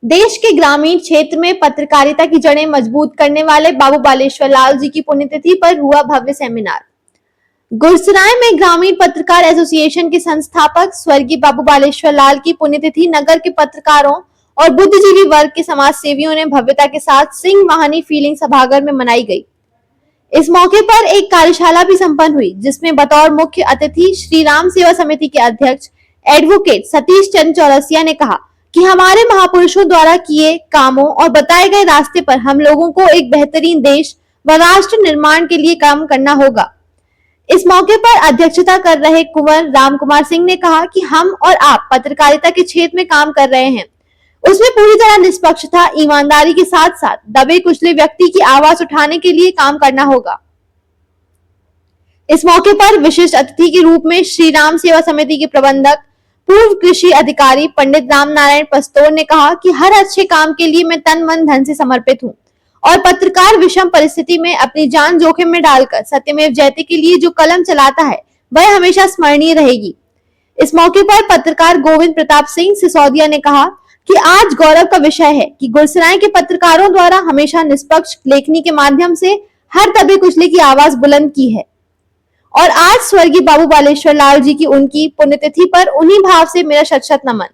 देश के ग्रामीण क्षेत्र में पत्रकारिता की जड़ें मजबूत करने वाले बाबू बालेश्वर लाल जी की पुण्यतिथि पर हुआ भव्य सेमिनार। गुरसराय में ग्रामीण पत्रकार एसोसिएशन के संस्थापक स्वर्गीय बाबू बालेश्वर लाल की पुण्यतिथि नगर के पत्रकारों और बुद्धिजीवी वर्ग के समाज सेवियों ने भव्यता के साथ सिंह वाहनी फीलिंग सभागार में मनाई गई। इस मौके पर एक कार्यशाला भी संपन्न हुई, जिसमें बतौर मुख्य अतिथि श्री राम सेवा समिति के अध्यक्ष एडवोकेट सतीश चंद्र चौरसिया ने कहा कि हमारे महापुरुषों द्वारा किए कामों और बताए गए रास्ते पर हम लोगों को एक बेहतरीन देश व राष्ट्र निर्माण के लिए काम करना होगा। इस मौके पर अध्यक्षता कर रहे कुंवर राम कुमार सिंह ने कहा कि हम और आप पत्रकारिता के क्षेत्र में काम कर रहे हैं, उसमें पूरी तरह निष्पक्षता, ईमानदारी के साथ साथ दबे कुचले व्यक्ति की आवाज उठाने के लिए काम करना होगा। इस मौके पर विशिष्ट अतिथि के रूप में श्री राम सेवा समिति के प्रबंधक पूर्व कृषि अधिकारी पंडित राम नारायण पस्तोर ने कहा कि हर अच्छे काम के लिए मैं तन मन धन से समर्पित हूँ और पत्रकार विषम परिस्थिति में अपनी जान जोखिम में डालकर सत्यमेव जयते के लिए जो कलम चलाता है वह हमेशा स्मरणीय रहेगी। इस मौके पर पत्रकार गोविंद प्रताप सिंह सिसोदिया ने कहा कि आज गौरव का विषय है कि गुरसराय के पत्रकारों द्वारा हमेशा निष्पक्ष लेखनी के माध्यम से हर दबे कुचले की आवाज बुलंद की है और आज स्वर्गीय बाबू बालेश्वर लाल जी की उनकी पुण्यतिथि पर उन्हीं भाव से मेरा शत-शत नमन।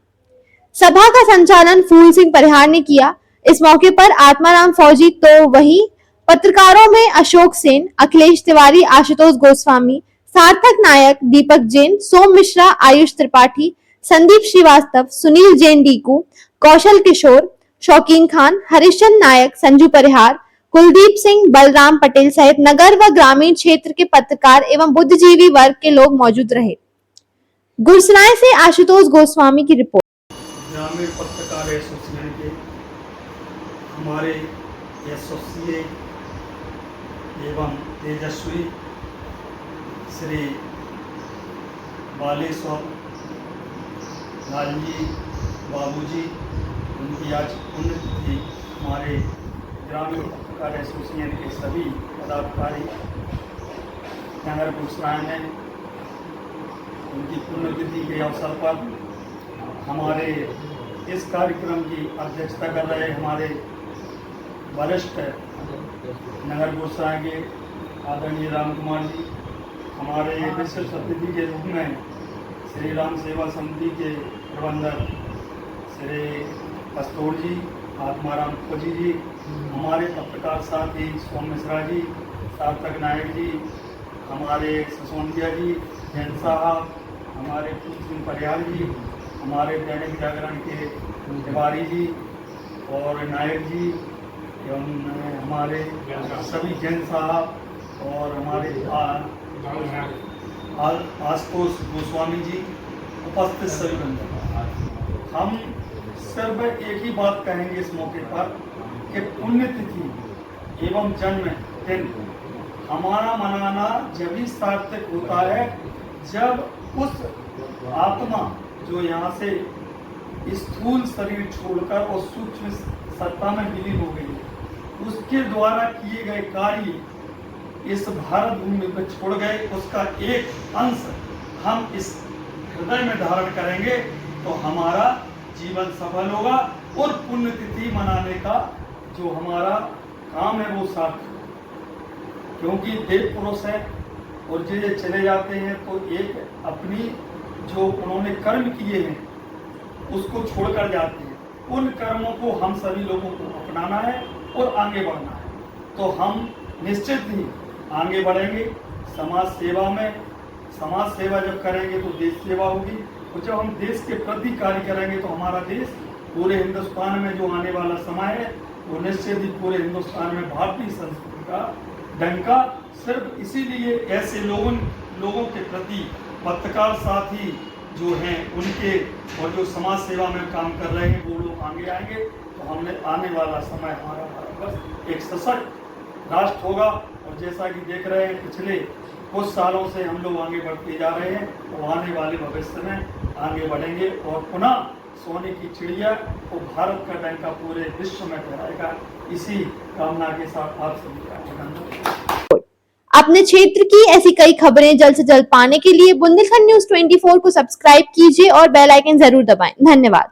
सभा का संचालन फूल सिंह परिहार ने किया। इस मौके पर आत्माराम फौजी तो वहीं पत्रकारों में अशोक सेन, अखिलेश तिवारी, आशुतोष गोस्वामी, सार्थक नायक, दीपक जैन, सोम मिश्रा, आयुष त्रिपाठी, संदीप श्रीवास्तव, सुनील जैन डीकू, कौशल किशोर, शौकीन खान, हरिश्चंद्र नायक, संजू परिहार, कुलदीप सिंह, बलराम पटेल सहित नगर व ग्रामीण क्षेत्र के पत्रकार एवं बुद्धिजीवी वर्ग के लोग मौजूद रहे। गुरसराय से आशुतोष गोस्वामी की रिपोर्ट। ग्रामीण पत्रकार एसोसिएशन के हमारे एसोसिएट एवं तेजस्वी श्री बालेश्वर लाल जी बाबूजी, उनकी आज पुण्यतिथि हमारे ग्रामीण पत्रकार एसोसिएशन के सभी पदाधिकारी नगर गुरसराय में उनकी पुण्यतिथि के अवसर पर हमारे इस कार्यक्रम की अध्यक्षता कर रहे हमारे वरिष्ठ नगर गुरसराय के आदरणीय राम कुमार जी, हमारे विशिष्ट अतिथि के रूप में श्री राम सेवा समिति के प्रबंधक श्री पस्तोर जी, आत्माराम फौजी जी, हमारे पत्रकार साथी सोम मिश्रा जी, सार्थक नायक जी, हमारे सिसोदिया जी, जैन साहब, हमारे फूल सिंह परिहार जी, हमारे दैनिक जागरण के तिवारी जी और नायक जी एवं हमारे सभी जैन साहब और हमारे आशुतोष गोस्वामी जी, उपस्थित सभी बंधु, हम सिर्फ एक ही बात कहेंगे इस मौके पर कि पुण्यतिथि एवं जन्म दिन हमारा मनाना जब ही सार्थक होता है जब उस आत्मा जो यहाँ से स्थूल शरीर छोड़कर और सूक्ष्म सत्ता में विलीन हो गई है, उसके द्वारा किए गए कार्य इस भारत भूमि में छोड़ गए, उसका एक अंश हम इस हृदय में धारण करेंगे तो हमारा जीवन सफल होगा और पुण्यतिथि मनाने का जो हमारा काम है वो सार्थक, क्योंकि देव पुरुष है और जो चले जाते हैं तो एक अपनी जो उन्होंने कर्म किए हैं उसको छोड़कर जाते हैं। उन कर्मों को हम सभी लोगों को अपनाना है और आगे बढ़ना है, तो हम निश्चित ही आगे बढ़ेंगे समाज सेवा में। समाज सेवा जब करेंगे तो देश सेवा होगी और जब हम देश के प्रति कार्य करेंगे तो हमारा देश पूरे हिंदुस्तान में जो आने वाला समय है वो निश्चित ही पूरे हिंदुस्तान में भारतीय संस्कृति का डंका सिर्फ इसीलिए ऐसे लोगों के प्रति पत्रकार साथी जो हैं उनके और जो समाज सेवा में काम कर रहे हैं वो लोग आगे आएंगे तो हमने आने वाला समय हमारा भारतवर्ष एक सशक्त राष्ट्र होगा। और जैसा कि देख रहे हैं पिछले कुछ सालों से हम लोग आगे बढ़ते जा रहे हैं तो आने वाले भविष्य में आगे बढ़ेंगे और पुनः सोने की चिड़िया को भारत का डंका पूरे विश्व में फहराएगा। इसी कामना के साथ आप सभी का अभिनंदन। अपने क्षेत्र की ऐसी कई खबरें जल्द से जल्द पाने के लिए बुंदेलखंड न्यूज़ 24 को सब्सक्राइब कीजिए और बेल आइकन जरूर दबाएं। धन्यवाद।